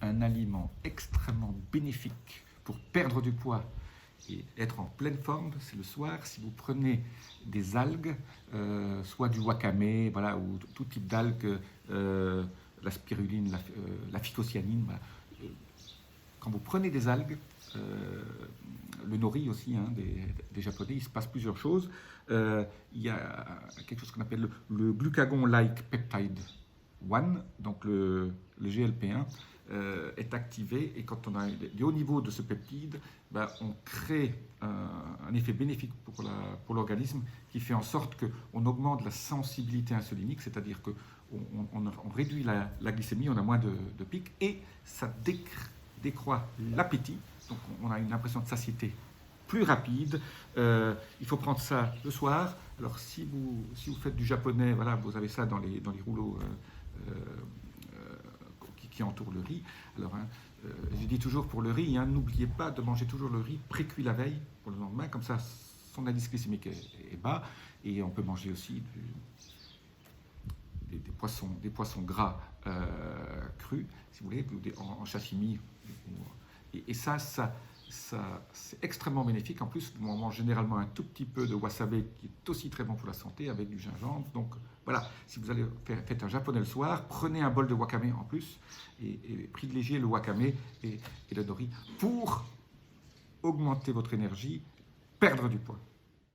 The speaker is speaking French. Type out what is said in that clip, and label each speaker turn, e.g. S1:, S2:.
S1: un aliment extrêmement bénéfique pour perdre du poids et être en pleine forme, c'est le soir, si vous prenez des algues, soit du wakame, voilà, ou tout type d'algues, la spiruline, la phycocyanine. Voilà. Quand vous prenez des algues, le nori aussi, hein, des Japonais, il se passe plusieurs choses. Il y a quelque chose qu'on appelle le glucagon-like peptide 1, donc le GLP1, est activé, et quand on a des hauts niveaux de ce peptide, ben, on crée un effet bénéfique pour l'organisme qui fait en sorte qu'on augmente la sensibilité insulinique, c'est-à-dire qu'on réduit la glycémie, on a moins de pics, et ça décroît l'appétit, donc on a une impression de satiété plus rapide. Il faut prendre ça le soir. Alors si vous faites du japonais, voilà, vous avez ça dans les rouleaux qui entourent le riz. Alors, hein, je dis toujours pour le riz, hein, n'oubliez pas de manger toujours le riz pré-cuit la veille pour le lendemain, comme ça son indice glycémique est bas, et on peut manger aussi des poissons gras crus, si vous voulez, en sashimi. Et ça c'est extrêmement bénéfique. En plus, on mange généralement un tout petit peu de wasabi qui est aussi très bon pour la santé avec du gingembre. Donc voilà, si vous allez faites un japonais le soir, prenez un bol de wakame en plus et privilégiez le wakame et le nori pour augmenter votre énergie, perdre du poids.